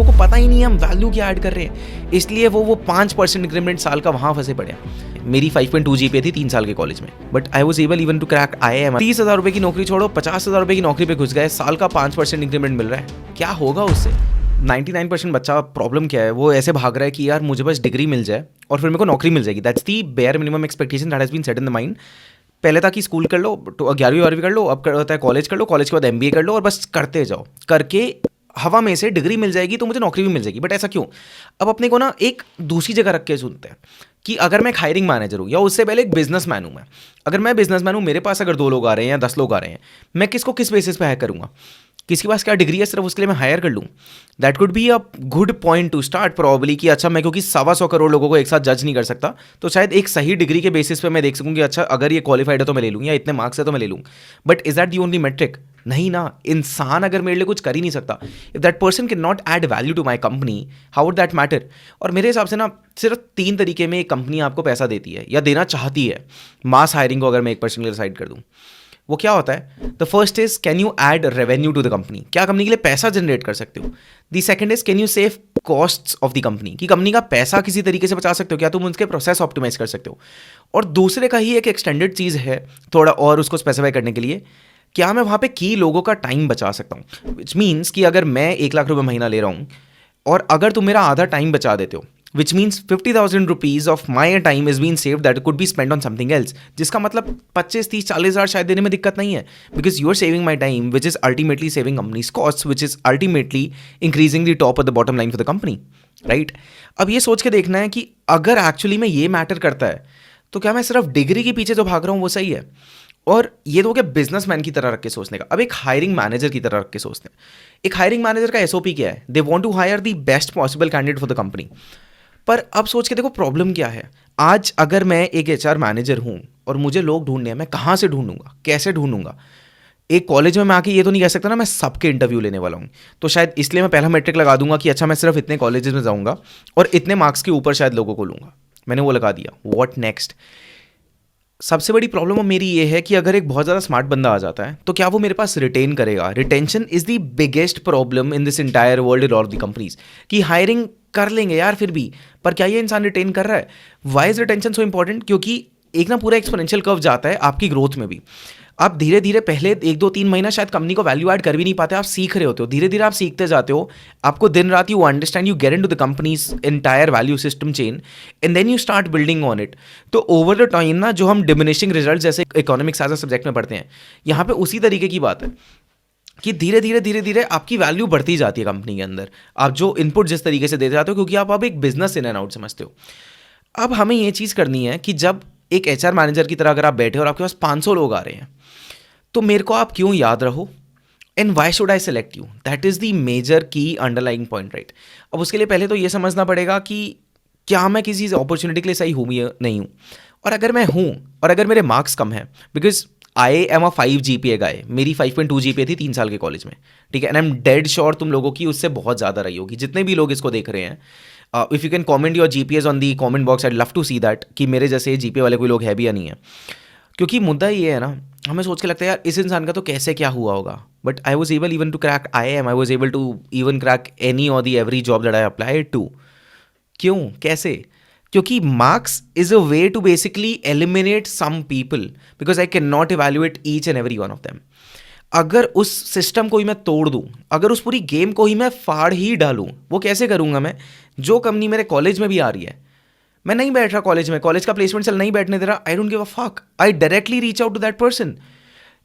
लोगों को पता ही नहीं है हम वैल्यू क्या ऐड कर रहे हैं, इसलिए वो 5% इंक्रीमेंट साल का वहाँ फंसे पड़े हैं। मेरी 5.2 जीपीए थी 3 साल के कॉलेज में, but I was able even to crack IIM। 30,000 रुपये की नौकरी छोड़ो, 50,000 रुपये की नौकरी पे घुस गए, साल का 5% इंक्रीमेंट मिल रहा है, क्या होगा उससे? 99% बच्चा प्रॉब्लम क्या है, वो ऐसे भाग रहा है कि यार मुझे बस डिग्री मिल जाए और फिर मेरे को नौकरी मिल जाएगी। That's the bare minimum expectation that has been set in the mind. पहले था कि स्कूल कर लो, 11वीं 12वीं कर लो, अब होता है कॉलेज कर लो, कॉलेज के बाद MBA कर लो और बस करते जाओ, करके हवा में से डिग्री मिल जाएगी तो मुझे नौकरी भी मिल जाएगी। बट ऐसा क्यों? अब अपने को ना एक दूसरी जगह रख के सुनते हैं कि अगर मैं एक हायरिंग मैनेजर हूँ या उससे पहले एक बिजनेसमैन हूँ, मैं अगर मैं बिजनेसमैन हूँ, मेरे पास अगर 2 लोग आ रहे हैं या 10 लोग आ रहे हैं, मैं किसको किस बेसिस पे हायर करूँगा? किसके पास क्या डिग्री है सिर्फ उसके लिए मैं हायर कर लूँ? That could be a good point two start probably कि अच्छा मैं क्योंकि 125 करोड़ लोगों को एक साथ जज नहीं कर सकता, तो शायद एक सही डिग्री के बेसिस पे मैं देख सकूँ कि अच्छा अगर ये क्वालिफाइड है तो मैं ले लूँ, या इतने मार्क्स है तो मैं ले लूँ। But is that the only metric? नहीं ना। इंसान अगर मेरे लिए कुछ कर ही नहीं सकता, if that person can not add value to my company, how would that matter? और मेरे हिसाब से ना सिर्फ 3 तरीके में एक कंपनी आपको पैसा देती है या देना चाहती है मास हायरिंग को, अगर मैं एक पर्सन के लिए डिसाइड कर दूँ। वो क्या होता है? The first is can you add revenue to the company, क्या कंपनी के लिए पैसा जनरेट कर सकते हो? The second is can you save costs of the company, कि कंपनी का पैसा किसी तरीके से बचा सकते हो, क्या तुम उनके प्रोसेस ऑप्टिमाइज कर सकते हो? और दूसरे का ही एक एक्सटेंडेड चीज़ है थोड़ा और उसको स्पेसिफाई करने के लिए, क्या मैं वहाँ पे की लोगों का टाइम बचा सकता हूँ? विच मीन्स कि अगर मैं 1 लाख रुपये महीना ले रहा हूँ और अगर तुम मेरा आधा टाइम बचा देते हो, which means 50,000 rupees of my time is being saved that could be spent on something else, जिसका मतलब 25, 30, 40,000 शायद देने में दिक्कत नहीं है, because you are saving my time which is ultimately saving company's costs, which is ultimately increasing the top or the bottom line for the company, right? अब ये सोच के देखना है कि अगर एक्चुअली में ये मैटर करता है तो क्या मैं सिर्फ डिग्री के पीछे जो भाग रहा हूँ वो सही है? और ये तो हो गया बिजनेसमैन की तरह रख के सोचने का। अब एक हायरिंग मैनेजर की तरह रख के सोचते हैं। एक हायरिंग मैनेजर का SOP क्या है? They want to hire the best possible candidate for the company. पर अब सोच के देखो प्रॉब्लम क्या है। आज अगर मैं एक HR मैनेजर हूं और मुझे लोग ढूंढने हैं, मैं कहां से ढूंढूंगा, कैसे ढूंढूंगा? एक कॉलेज में मैं आके ये तो नहीं कह सकता ना मैं सबके इंटरव्यू लेने वाला हूं, तो शायद इसलिए मैं पहला मैट्रिक लगा दूंगा कि अच्छा मैं सिर्फ इतने कॉलेजेस में जाऊंगा और इतने मार्क्स के ऊपर शायद लोगों को लूंगा। मैंने वो लगा दिया, व्हाट नेक्स्ट? सबसे बड़ी प्रॉब्लम मेरी ये है कि अगर एक बहुत ज़्यादा स्मार्ट बंदा आ जाता है तो क्या वो मेरे पास रिटेन करेगा? Retention is the biggest problem in this entire world और द कंपनीज। कि हायरिंग कर लेंगे यार फिर भी, पर क्या ये इंसान रिटेन कर रहा है? Why is retention so important? क्योंकि एक ना पूरा एक्सपोनेंशियल कर्व जाता है आपकी ग्रोथ में भी। आप धीरे धीरे पहले 1, 2, 3 महीना शायद कंपनी को वैल्यू ऐड कर भी नहीं पाते, आप सीख रहे होते हो, धीरे धीरे आप सीखते जाते हो, आपको दिन रात you understand, you get into the company's entire value system chain and then you start building on it. तो ओवर द टाइम ना जो हम डिमिनिशिंग रिजल्ट जैसे इकोनॉमिक्स एज अ सब्जेक्ट में पढ़ते हैं, यहाँ पे उसी तरीके की बात है कि धीरे धीरे आपकी वैल्यू बढ़ती जाती है कंपनी के अंदर, आप जो इनपुट जिस तरीके से देते जाते हो, क्योंकि आप अब एक बिजनेस इन एंड आउट समझते हो। अब हमें ये चीज़ करनी है कि जब एक HR मैनेजर की तरह अगर आप बैठे और आपके पास 500 लोग आ रहे हैं, तो मेरे को आप क्यों याद रहो and why should I select you? That is the major key underlying point, right? अब उसके लिए पहले तो ये समझना पड़ेगा कि क्या मैं किसी अपॉर्चुनिटी के लिए सही हूँ या नहीं हूँ। और अगर मैं हूँ और अगर मेरे मार्क्स कम हैं, because I am a 5 GPA गाय, मेरी 5.2 GPA थी 3 साल के कॉलेज में, ठीक है, and I am dead sure तुम लोगों की उससे बहुत ज़्यादा रही होगी, जितने भी लोग इसको देख रहे हैं। If you can comment your GPAs on the comment box, I love to see that कि मेरे जैसे GPA वाले कोई लोग है भी या नहीं है। क्योंकि मुद्दा ये है ना, हमें सोच के लगता है यार इस इंसान का तो कैसे क्या हुआ होगा, but I was able even to crack IIM, I was able to even crack any और the every job that I applied to. क्यों, कैसे? क्योंकि marks is a way to basically eliminate some people, because I can not evaluate each and every one of them. अगर उस system को ही मैं तोड़ दूं, अगर उस पूरी गेम को ही मैं फाड़ ही डालूं, वो कैसे करूंगा मैं? जो कंपनी मेरे कॉलेज में भी आ रही है, मैं नहीं बैठ रहा कॉलेज में, कॉलेज का प्लेसमेंट सेल नहीं बैठने दे रहा, I don't give a fuck, I directly reach out to that person.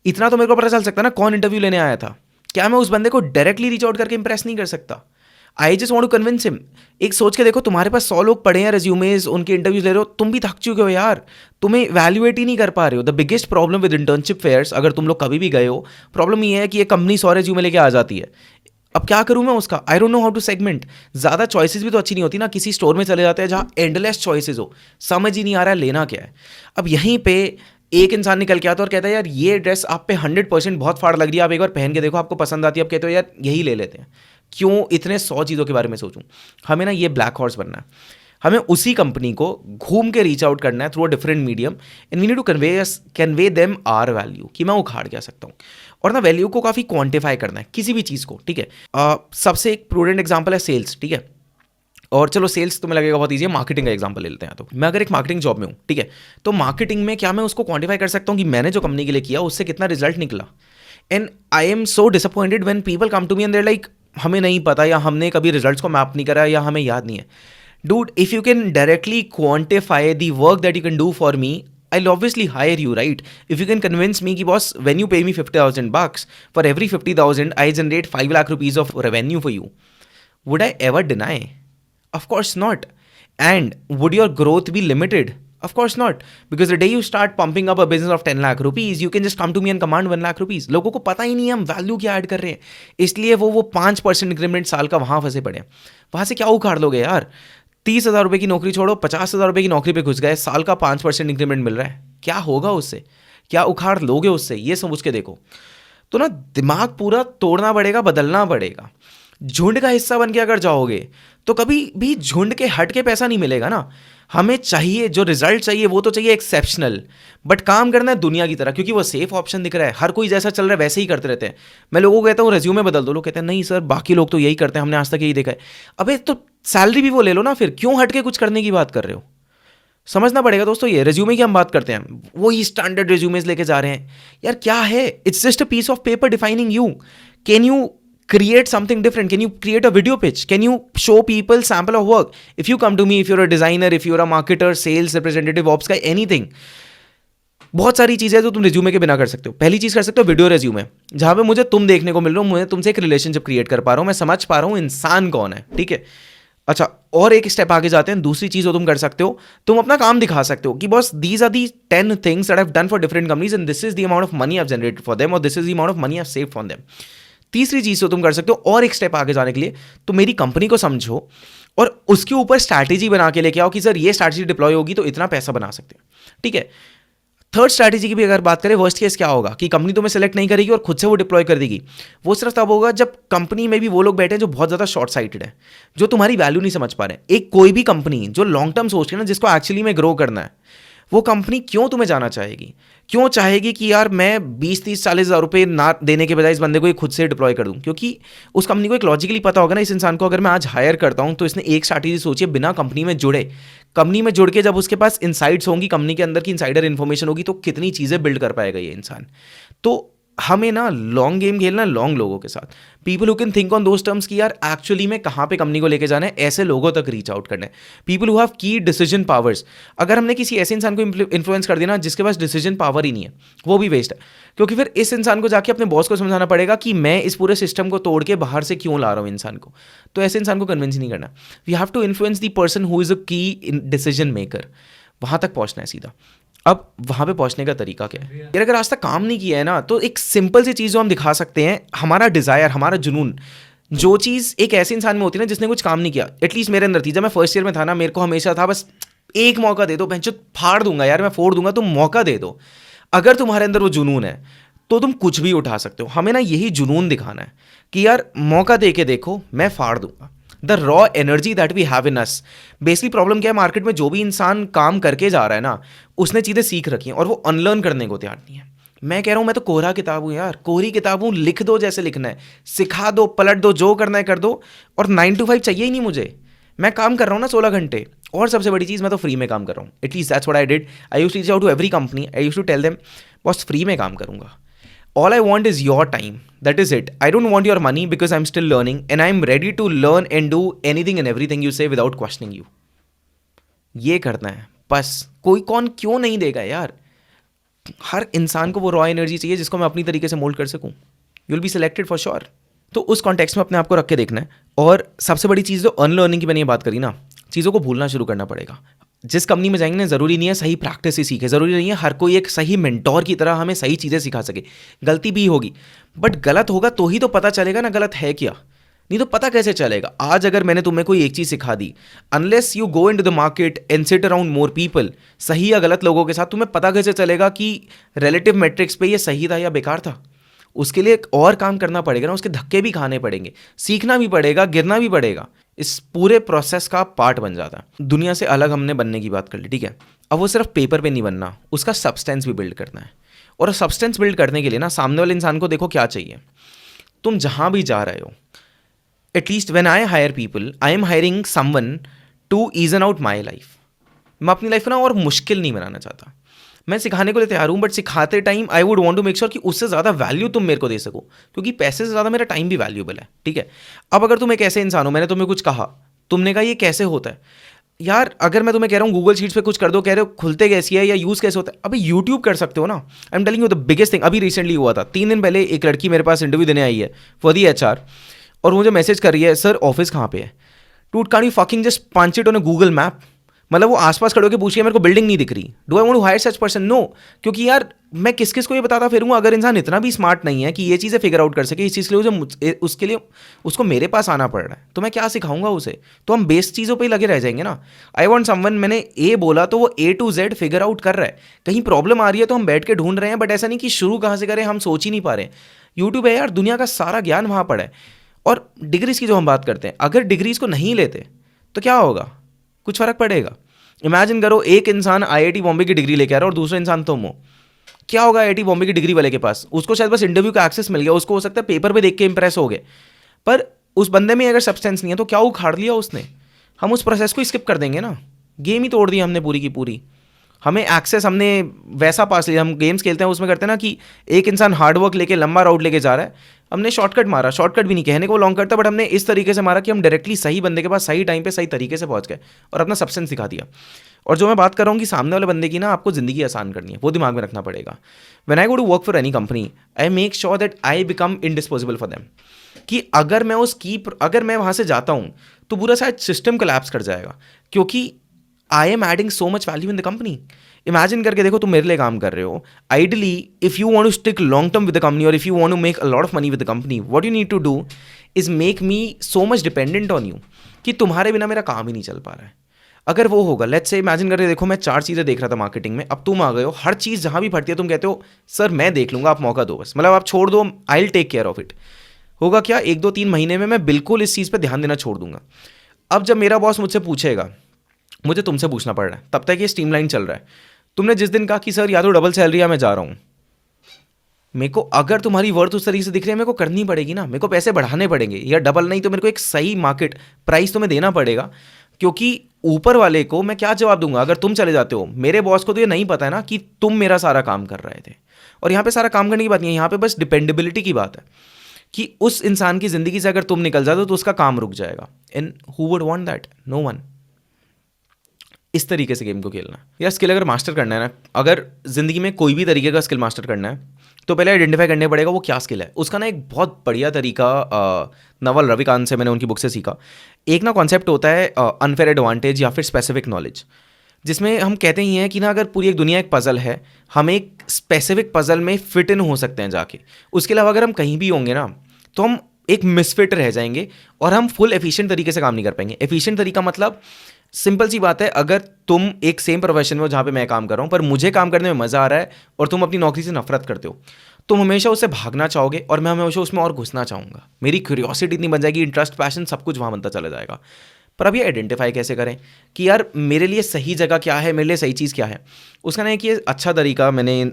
इतना तो मेरे को पता चल सकता ना कौन इंटरव्यू लेने आया था। क्या मैं उस बंदे को डायरेक्टली रीच आउट करके इंप्रेस नहीं कर सकता? I just want to convince him. एक सोच के देखो, तुम्हारे पास 100 लोग पड़े हैं रेज्यूमेज, उनके इंटरव्यूज ले रहे हो, तुम भी थक चुके हो यार, तुम्हें वैल्यूएट ही नहीं कर पा रहे हो। The biggest problem with internship fairs, अगर तुम लोग कभी भी गए हो, प्रॉब्लम ये है कि ये कंपनी 100 रेज्यूमे लेके आ जाती है। अब क्या करूं मैं उसका? I don't know how to segment. ज़्यादा चॉइसेस भी तो अच्छी नहीं होती ना। किसी स्टोर में चले जाते हैं जहाँ एंडलेस चॉइसेस हो, समझ ही नहीं आ रहा है लेना क्या है। अब यहीं पे एक इंसान निकल के आता है और कहता है यार ये ड्रेस आप पे 100% बहुत फाड़ लग रही है, आप एक बार पहन के देखो, आपको पसंद आती है, आप कहते हो यार यही ले लेते हैं। क्यों इतने 100 चीज़ों के बारे में सोचूं? हमें ना ये ब्लैक हॉर्स बनना है। हमें उसी कंपनी को घूम के रीच आउट करना है through a different medium, and we need to convey them our value कि मैं उखाड़ क्या सकता हूँ, और ना वैल्यू को काफ़ी क्वांटिफाई करना है किसी भी चीज़ को, ठीक है। सबसे एक प्रूडेंट एग्जाम्पल है सेल्स, ठीक है। और चलो सेल्स तुम्हें लगेगा बहुत ईजी है, मार्केटिंग का एग्जांपल ले लेते हैं। तो मैं अगर एक मार्केटिंग जॉब में हूँ, ठीक है, तो मार्केटिंग में क्या मैं उसको क्वांटिफाई कर सकता हूँ कि मैंने जो कंपनी के लिए किया उससे कितना रिजल्ट निकला। And I am so disappointed when people come to me and they're like हमें नहीं पता, या हमने कभी रिजल्ट्स को मैप नहीं करा, या हमें याद नहीं है। Dude, if you can directly quantify the work that you can do for me, I'll obviously hire you, right? If you can convince me कि boss, when you pay me $50,000, for every 50,000 I generate 5 lakh rupees of revenue for you, would I ever deny? Of course not. And would your growth be limited? Of course not. Because the day you start pumping up a business of 10 lakh rupees, you can just come to me and command 1 lakh rupees. लोगों को पता ही नहीं है हम value क्या add कर रहे हैं, इसलिए वो 5% इंक्रीमेंट साल का वहाँ फंसे पड़े हैं। वहाँ से क्या उखाड़ लोगे यार? 30,000 रुपये की नौकरी छोड़ो, 50,000 रुपये की नौकरी पे घुस गए, साल का 5% इंक्रीमेंट मिल रहा है, क्या होगा उससे? क्या उखाड़ लोगे उससे? ये समझ के देखो। तो ना दिमाग पूरा तोड़ना पड़ेगा, बदलना पड़ेगा। झुंड का हिस्सा बन के अगर जाओगे तो कभी भी झुंड के हट के पैसा नहीं मिलेगा ना। हमें चाहिए जो रिजल्ट चाहिए वो तो चाहिए एक्सेप्शनल, बट काम करना है दुनिया की तरह, क्योंकि वो सेफ ऑप्शन दिख रहा है। हर कोई जैसा चल रहा है वैसे ही करते रहते हैं। मैं लोगों को कहता हूँ रेज्यूमे बदल दो, लोग कहते हैं नहीं सर बाकी लोग तो यही करते हैं, हमने आज तक यही देखा है। अबे तो सैलरी भी वो ले लो ना, फिर क्यों हट के कुछ करने की बात कर रहे हो? समझना पड़ेगा दोस्तों। ये रेज्यूमे की हम बात करते हैं, वही स्टैंडर्ड रेज्यूमेज लेके जा रहे हैं यार, क्या है? It's just a piece of paper defining you. Can you create something different? Can you create a video pitch? Can you show people sample of work? If you come to me, if you're a designer, if you're a marketer, sales representative, ops guy, anything, बहुत सारी चीज़ें जो तुम resume के बिना कर सकते हो। पहली चीज़ कर सकते हो वीडियो रिज्यूमे, जहाँ पे मुझे तुम देखने को मिल रहा हो, मुझे तुमसे एक रिलेशनशिप क्रिएट कर पा रहा हूँ, मैं समझ पा रहा हूँ इंसान कौन है, ठीक है। अच्छा, और एक स्टेप आगे जाते हैं। दूसरी चीज़ जो तुम कर सकते हो, तुम अपना काम दिखा सकते हो कि boss these are the 10 things that I have done for different companies and this is the amount of money I have generated for them, और this is the amount of money I have saved for them. तीसरी चीज़ तो तुम कर सकते हो, और एक स्टेप आगे जाने के लिए, तो मेरी कंपनी को समझो और उसके ऊपर स्ट्रैटेजी बना के लेके आओ कि सर ये स्ट्रैटेजी डिप्लॉय होगी तो इतना पैसा बना सकते हैं, ठीक है। थर्ड स्ट्रैटेजी की भी अगर बात करें, वर्स्ट केस क्या होगा कि कंपनी तुम्हें सेलेक्ट नहीं करेगी और खुद से वो डिप्लॉय कर देगी। वो सिर्फ तब होगा जब कंपनी में भी वो लोग बैठे हैं जो बहुत ज़्यादा शॉर्ट साइटेड है, जो तुम्हारी वैल्यू नहीं समझ पा रहे हैं। एक कोई भी कंपनी जो लॉन्ग टर्म सोच रही है ना, जिसको एक्चुअली में ग्रो करना है, वो कंपनी क्यों तुम्हें जाना चाहेगी? क्यों चाहेगी कि यार मैं 20-30-40 हज़ार रुपये ना देने के बजाय इस बंदे को खुद से डिप्लॉय कर दूं? क्योंकि उस कंपनी को एक लॉजिकली पता होगा ना, इस इंसान को अगर मैं आज हायर करता हूं तो इसने एक स्ट्रैटेजी सोची है, बिना कंपनी में जुड़े। कंपनी में जुड़ के जब उसके पास इनसाइट्स होंगी, कंपनी के अंदर की इनसाइडर इन्फॉर्मेशन होगी, तो कितनी चीज़ें बिल्ड कर पाएगा ये इंसान। तो हमें ना लॉन्ग गेम खेलना है, लॉन्ग लोगों के साथ, people who can think on those terms कि यार एक्चुअली में कहाँ पे कंपनी को लेके जाना है, ऐसे लोगों तक रीच आउट करना है, पीपल हु हैव की डिसीजन पावर्स। अगर हमने किसी ऐसे इंसान को इन्फ्लुएंस कर दिया ना जिसके पास डिसीजन पावर ही नहीं है, वो भी वेस्ट है, क्योंकि फिर इस इंसान को जाके अपने बॉस को समझाना पड़ेगा कि मैं इस पूरे सिस्टम को तोड़ के बाहर से क्यों ला रहा हूँ इंसान को। तो ऐसे इंसान को कन्विंस नहीं करना। We have to influence the person who is a key decision maker. वहाँ तक पहुँचना है सीधा। अब वहाँ पे पहुँचने का तरीका क्या है? यार अगर आज तक काम नहीं किया है ना, तो एक सिंपल सी चीज़ जो हम दिखा सकते हैं, हमारा डिज़ायर, हमारा जुनून, जो चीज़ एक ऐसे इंसान में होती है ना जिसने कुछ काम नहीं किया, एटलीस्ट मेरे अंदर थी। जब मैं फर्स्ट ईयर में था ना, मेरे को हमेशा था बस एक मौका दे दो, मैं जो फाड़ दूंगा यार, मैं फोड़ दूंगा, तुम मौका दे दो। अगर तुम्हारे अंदर वो जुनून है तो तुम कुछ भी उठा सकते हो। हमें ना यही जुनून दिखाना है कि यार मौका दे के देखो, मैं फाड़ दूंगा। The raw energy that we have in us. Basically problem क्या है, मार्केट में जो भी इंसान काम करके जा रहा है ना, उसने चीज़ें सीख रखी हैं और वो अनलर्न करने को तैयार नहीं है। मैं कह रहा हूँ, मैं तो कोरा किताब हूँ यार, कोरी किताब हूँ। लिख दो जैसे लिखना है, सिखा दो, पलट दो, जो करना है कर दो, और 9 to 5 चाहिए ही नहीं मुझे। मैं काम कर रहा हूँ ना 16 घंटे, और सबसे बड़ी चीज़, मैं तो फ्री में काम कर रहा हूँ। At least that's what I did. I used to reach out to every company, I used to tell them बस फ्री में काम करूँगा। All I want is your time. That is it. I don't want your money because I'm still learning and I'm ready to learn and do anything and everything you say without questioning you. ये करना है बस। कोई कौन क्यों नहीं देगा यार? हर इंसान को वो रॉ एनर्जी चाहिए जिसको मैं अपनी तरीके से मोल्ड कर सकूं। You'll be selected for sure. तो उस कॉन्टेक्स्ट में अपने आप को रख के देखना है। और सबसे बड़ी चीज़ जो अनलर्निंग की मैंने ये बात करी ना, चीज़ों को भूलना शुरू करना पड़ेगा। जिस कंपनी में जाएंगे ना, ज़रूरी नहीं है सही प्रैक्टिस ही सीखे, ज़रूरी नहीं है हर कोई एक सही मेंटोर की तरह हमें सही चीज़ें सिखा सके। गलती भी होगी, बट गलत होगा तो ही तो पता चलेगा ना गलत है क्या, नहीं तो पता कैसे चलेगा? आज अगर मैंने तुम्हें कोई एक चीज़ सिखा दी, unless you go in to the market and sit around more people, सही या गलत लोगों के साथ, तुम्हें पता कैसे चलेगा कि रिलेटिव मैट्रिक्स पे ये सही था या बेकार था? उसके लिए और काम करना पड़ेगा ना, उसके धक्के भी खाने पड़ेंगे, सीखना भी पड़ेगा, गिरना भी पड़ेगा। इस पूरे प्रोसेस का पार्ट बन जाता है। दुनिया से अलग हमने बनने की बात कर ली, ठीक है। अब वो सिर्फ पेपर पे नहीं बनना, उसका सब्सटेंस भी बिल्ड करना है। और सब्सटेंस बिल्ड करने के लिए ना सामने वाले इंसान को देखो क्या चाहिए। तुम जहाँ भी जा रहे हो, at least when I hire people, I am hiring someone to easen out my life. मैं अपनी लाइफ ना और मुश्किल नहीं बनाना चाहता। मैं सिखाने को लिए तैयार हूँ, बट सिखाते time I would want to make sure कि उससे ज़्यादा वैल्यू तुम मेरे को दे सको, क्योंकि पैसे से ज़्यादा मेरा टाइम भी वैल्यूएबल है, ठीक है। अब अगर तुम एक ऐसे इंसान हो, मैंने तुम्हें कुछ कहा, तुमने कहा ये कैसे होता है यार, अगर मैं तुम्हें कह रहा हूँ गूगल शीट्स पे कुछ कर दो, कह रहे हो खुलते कैसी है या यूज़ कैसे होता है, अभी यूट्यूब कर सकते हो ना। I am telling you the biggest thing. अभी रिसेंटली हुआ था, 3 दिन पहले एक लड़की मेरे पास इंटरव्यू देने आई है फॉर दी HR, और मुझे मैसेज कर रही है, सर ऑफिस कहाँ पे है। Dude can't you fucking just punch it on a Google map. मतलब वो आसपास खड़े होकर पूछ रही है, मेरे को बिल्डिंग नहीं दिख रही। Do I want to hire such person? No. क्योंकि यार मैं किस किस को ये बताता फिरूंगा, अगर इंसान इतना भी स्मार्ट नहीं है कि ये चीज़ें फिगर आउट कर सके, इस चीज़ के लिए उसके लिए उसको मेरे पास आना पड़ रहा है, तो मैं क्या सिखाऊंगा उसे? तो हम बेस्ट चीज़ों पे ही लगे रह जाएंगे ना। आई वॉन्ट समवन, मैंने ए बोला तो वो A to Z figure out कर रहा है। कहीं प्रॉब्लम आ रही है तो हम बैठ के ढूंढ रहे हैं, बट ऐसा नहीं कि शुरू कहाँ से करें हम सोच ही नहीं पा रहे हैं। यूट्यूब है यार, दुनिया का सारा ज्ञान वहाँ पड़ा है। और डिग्रीज की जो हम बात करते हैं, अगर डिग्रीज को नहीं लेते तो क्या होगा? कुछ फर्क पड़ेगा? इमेजिन करो एक इंसान IIT बॉम्बे की डिग्री लेके आ रहा है और दूसरा इंसान तुम हो, क्या होगा IIT बॉम्बे की डिग्री वाले के पास? उसको शायद बस इंटरव्यू का एक्सेस मिल गया, उसको हो सकता है पेपर पे देख के इंप्रेस हो गए, पर उस बंदे में अगर सब्सटेंस नहीं है तो क्या उखाड़ लिया उसने? हम उस प्रोसेस को स्किप कर देंगे ना। गेम ही तोड़ दी हमने पूरी की पूरी। हमें एक्सेस, हमने वैसा पास लिया। हम गेम्स खेलते हैं उसमें करते हैं ना कि एक इंसान हार्डवर्क लेके लंबा राउट लेके जा रहा है, हमने शॉर्टकट मारा। शॉर्टकट भी नहीं, कहने को लॉन्ग कट था, बट हमने इस तरीके से मारा कि हम डायरेक्टली सही बंदे के पास सही टाइम पे सही तरीके से पहुंच गए और अपना सब्सटेंस दिखा दिया। और जो मैं बात कर रहा हूँ कि सामने वाले बंदे की ना आपको ज़िंदगी आसान करनी है, वो दिमाग में रखना पड़ेगा। When I go to work for any company, I make sure that I become indispensable for them. कि अगर मैं वहाँ से जाता हूँ तो पूरा शायद सिस्टम कोलैप्स कर जाएगा, क्योंकि I am adding so much value in the company. Imagine करके देखो, तुम मेरे लिए काम कर रहे हो। Ideally if you want to stick long term with the company, और if you want to make a lot of money with the company, what you need to do is make me so much dependent on you कि तुम्हारे बिना मेरा काम ही नहीं चल पा रहा है। अगर वो होगा, लेट्स से इमेजिन करके देखो, मैं 4 चीज़ें देख रहा था मार्केटिंग में, अब तुम आ गए हो, हर चीज़ जहाँ भी फटती है तुम कहते हो सर मैं देख लूँगा, आप मौका दो बस, मतलब आप छोड़ दो, I will take care of it. होगा क्या, 1-2-3 महीने में मैं बिल्कुल इस चीज़ पर ध्यान देना छोड़ दूंगा। अब जब मेरा बॉस मुझसे पूछेगा, मुझे तुमसे पूछना पड़ रहा है, तब तक ये स्ट्रीमलाइन चल रहा है। तुमने जिस दिन कहा कि सर या तो डबल सैलरी या मैं जा रहा हूँ, मेरे को अगर तुम्हारी वर्थ उस तरीके से दिख रही है, मेरे को करनी पड़ेगी ना, मेरे को पैसे बढ़ाने पड़ेंगे, या डबल नहीं तो मेरे को एक सही मार्केट प्राइस तुम्हें देना पड़ेगा। क्योंकि ऊपर वाले को मैं क्या जवाब दूंगा अगर तुम चले जाते हो? मेरे बॉस को तो ये नहीं पता है ना कि तुम मेरा सारा काम कर रहे थे। और यहाँ पे सारा काम करने की बात नहीं है, यहाँ पे बस डिपेंडेबिलिटी की बात है कि उस इंसान की जिंदगी से अगर तुम निकल जाते हो तो उसका काम रुक जाएगा। And who would want that? No one. इस तरीके से गेम को खेलना। या स्किल अगर मास्टर करना है ना, अगर जिंदगी में कोई भी तरीके का स्किल मास्टर करना है तो पहले आइडेंटिफाई करने पड़ेगा वो क्या स्किल है। उसका ना एक बहुत बढ़िया तरीका नवल रविकांत से मैंने उनकी बुक से सीखा। एक ना कॉन्सेप्ट होता है अनफेयर एडवांटेज या फिर स्पेसिफिक नॉलेज, जिसमें हम कहते ही हैं कि ना अगर पूरी एक दुनिया एक पजल है, हम एक स्पेसिफिक पजल में फिट इन हो सकते हैं जाके। उसके अलावा अगर हम कहीं भी होंगे ना तो हम एक मिसफिट रह जाएंगे और हम फुल एफिशिएंट तरीके से काम नहीं कर पाएंगे। एफिशिएंट तरीका मतलब सिंपल सी बात है, अगर तुम एक सेम प्रोफेशन में हो जहाँ पे मैं काम कर रहा हूँ, पर मुझे काम करने में मज़ा आ रहा है और तुम अपनी नौकरी से नफरत करते हो, तुम हमेशा उससे भागना चाहोगे और मैं हमेशा उसमें और घुसना चाहूँगा। मेरी क्यूरियोसिटी इतनी बन जाएगी, इंटरेस्ट पैशन सब कुछ वहाँ बनता चला जाएगा। पर अब ये आइडेंटिफाई कैसे करें कि यार मेरे लिए सही जगह क्या है, मेरे लिए सही चीज़ क्या है? उसका ना एक ये अच्छा तरीका मैंने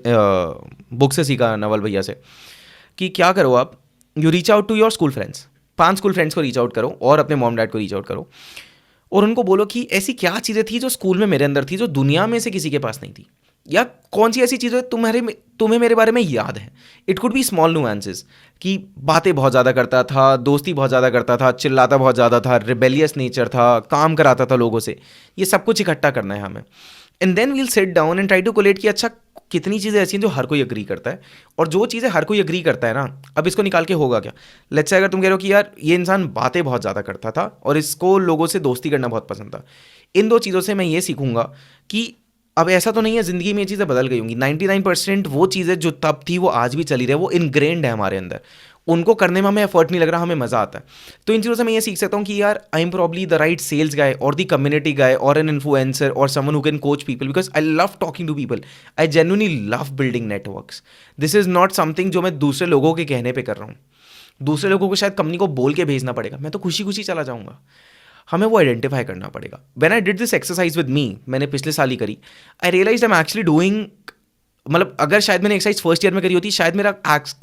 बुक से सीखा नवल भैया से, कि क्या करो आप, you reach out to your school friends. 5 school friends को रीच आउट करो और अपने मॉम डैड को रीच आउट करो और उनको बोलो कि ऐसी क्या चीज़ें थी जो स्कूल में मेरे अंदर थी जो दुनिया में से किसी के पास नहीं थी, या कौन सी ऐसी चीज़ें तुम्हें मेरे बारे में याद है। It could be small nuances कि बातें बहुत ज़्यादा करता था, दोस्ती बहुत ज़्यादा करता था, चिल्लाता बहुत ज़्यादा था, रिबेलियस नेचर था, काम कराता था लोगों से। ये सब कुछ इकट्ठा करना है हमें। And then we'll sit down and try to collate कि अच्छा कितनी चीज़ें ऐसी हैं जो हर कोई अग्री करता है, और जो चीज़ें हर कोई अग्री करता है ना, अब इसको निकाल के होगा क्या। लेट्स से अगर तुम कह रहे हो कि यार ये इंसान बातें बहुत ज़्यादा करता था और इसको लोगों से दोस्ती करना बहुत पसंद था, इन 2 चीज़ों से मैं ये सीखूंगा कि अब ऐसा तो नहीं है ज़िंदगी में ये चीज़ें बदल गई होंगी, 99% वो चीज़ें जो तब थी वो आज भी चली रही है, वो इनग्रेन्ड है हमारे अंदर, उनको करने में हमें एफर्ट नहीं लग रहा, हमें मज़ा आता है। तो इन चीज़ों से मैं ये सीख सकता हूँ कि यार I am probably the right sales guy और द कम्युनिटी गाय और एन इन्फ्लुएंसर और someone who can coach people, because I love talking to people, I genuinely love building networks. This is not something जो मैं दूसरे लोगों के कहने पर कर रहा हूँ। दूसरे लोगों को शायद कंपनी को बोल के भेजना पड़ेगा, मैं तो खुशी खुशी चला जाऊँगा। हमें वो आइडेंटिफाई करना पड़ेगा। When I did this exercise with me, मैंने पिछले साल ही करी, I realise I am actually doing, मतलब अगर शायद मैंने एक्सरसाइज फर्स्ट ईयर में करी होती, शायद मेरा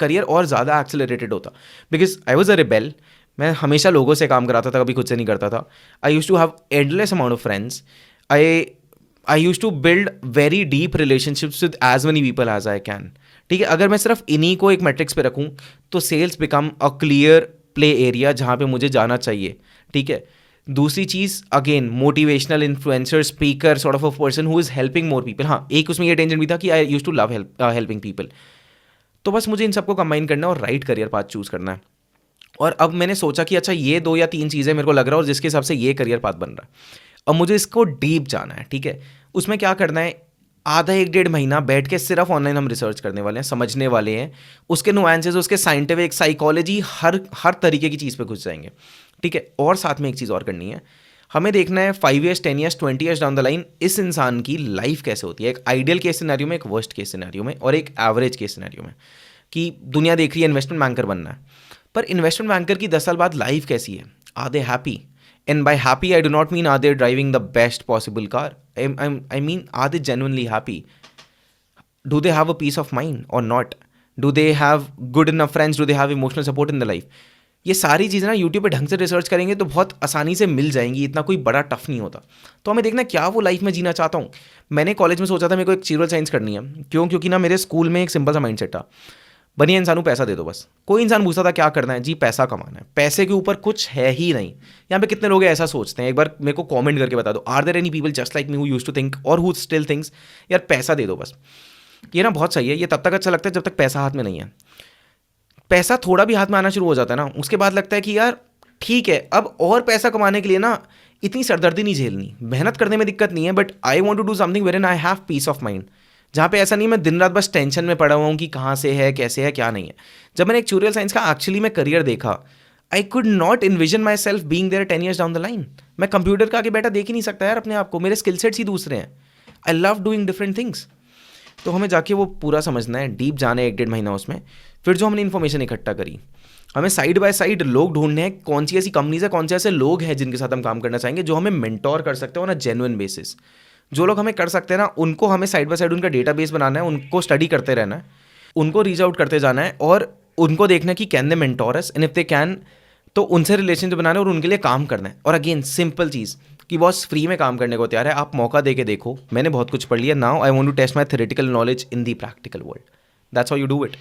करियर और ज़्यादा एक्सेलरेटेड होता, because I was a rebel. मैं हमेशा लोगों से काम कराता था, कभी खुद से नहीं करता था। I use to have endless amount of friends. I use to build very deep relationships with as many people as I can. ठीक है, अगर मैं सिर्फ इन्हीं को एक मैट्रिक्स पे रखूँ तो cells become a clear play area जहाँ पे मुझे जाना चाहिए। ठीक है, दूसरी चीज़ again motivational influencer speaker sort of a person who is helping more people. हाँ, एक उसमें ये टेंशन भी था कि I use to love helping people. तो बस मुझे इन सबको कंबाइन करना है और राइट करियर पाथ चूज़ करना है। और अब मैंने सोचा कि अच्छा ये 2 या 3 चीज़ें मेरे को लग रहा है और जिसके हिसाब से ये करियर पाथ बन रहा है, अब मुझे इसको डीप जाना है। ठीक है, उसमें क्या करना है, आधा 1-1.5 महीना बैठ के सिर्फ ऑनलाइन हम रिसर्च करने वाले हैं, समझने वाले हैं, उसके नुआंसेस, उसके साइंटिफिक साइकोलॉजी, हर तरीके की चीज़ पे घुस जाएंगे। ठीक है, और साथ में एक चीज़ और करनी है, हमें देखना है 5 years 10 years 20 years down the line इस इंसान की लाइफ कैसे होती है, एक आइडियल केस सिनेरियो में, एक वर्स्ट केस सिनेरियो में और एक एवरेज केस सिनेरियो में। कि दुनिया देख रही है इन्वेस्टमेंट बैंकर बनना है, पर इन्वेस्टमेंट बैंकर की 10 साल बाद लाइफ कैसी है, are they happy? And by happy, I do not mean are they driving the best possible car. I mean, are they genuinely happy? Do they have a peace of mind or not? Do they have good enough friends? Do they have emotional support in their life? ये सारी चीज़ें ना YouTube पे ढंग से research करेंगे तो बहुत आसानी से मिल जाएंगी, इतना कोई बड़ा टफ नहीं होता। तो हमें देखना क्या वो लाइफ में जीना चाहता हूँ। मैंने कॉलेज में सोचा था मेरे को एक नेचुरल साइंस करनी है। क्यों? क्योंकि ना मेरे स्कूल में एक सिंपल सा माइंडसेट था, बनिए इंसान को पैसा दे दो बस। कोई इंसान पूछता था क्या करना है, जी पैसा कमाना है, पैसे के ऊपर कुछ है ही नहीं। यहाँ पे कितने लोग ऐसा सोचते हैं, एक बार मेरे को कमेंट करके बता दो, are there any people just like me who used to think और हु स्टिल थिंक्स यार पैसा दे दो बस। ये ना बहुत सही है, ये तब तक अच्छा लगता है जब तक पैसा हाथ में नहीं है। पैसा थोड़ा भी हाथ में आना शुरू हो जाता है ना, उसके बाद लगता है कि यार ठीक है, अब और पैसा कमाने के लिए ना इतनी सरदर्दी नहीं झेलनी, मेहनत करने में दिक्कत नहीं है, but I want to do something where I have peace of mind, जहाँ पे ऐसा नहीं मैं दिन रात बस टेंशन में पड़ा हुआ हूँ कि कहाँ से है, कैसे है, क्या नहीं है। जब मैंने एक्चुअल साइंस का एक्चुअली में करियर देखा, I could not envision my self being there 10 years down the line. मैं कंप्यूटर का आगे बैठा देख ही नहीं सकता यार अपने आप को, मेरे स्किल सेट्स ही दूसरे हैं। I love doing different things. तो हमें जाके वो पूरा समझना है, डीप जाना है 1-1.5 महीना उसमें। फिर जो हमने इन्फॉर्मेशन इकट्ठा करी, हमें साइड बाय साइड लोग ढूंढने हैं, कौन सी ऐसी कंपनीज है, कौन से ऐसे लोग हैं जिनके साथ हम काम करना चाहेंगे, जो हमें मेंटोर कर सकते हो ना जेन्युइन बेसिस। जो लोग हमें कर सकते हैं ना, उनको हमें साइड बाय साइड उनका डेटाबेस बनाना है, उनको स्टडी करते रहना है, उनको रीच आउट करते जाना है और उनको देखना है कि can they mentor us, and if they can तो उनसे रिलेशन बनाना है और उनके लिए काम करना है। और अगेन सिंपल चीज़ कि बॉस फ्री में काम करने को तैयार है, आप मौका दे के देखो। मैंने बहुत कुछ पढ़ लिया, now I want to test my theoretical knowledge in the practical world. That's how you do it.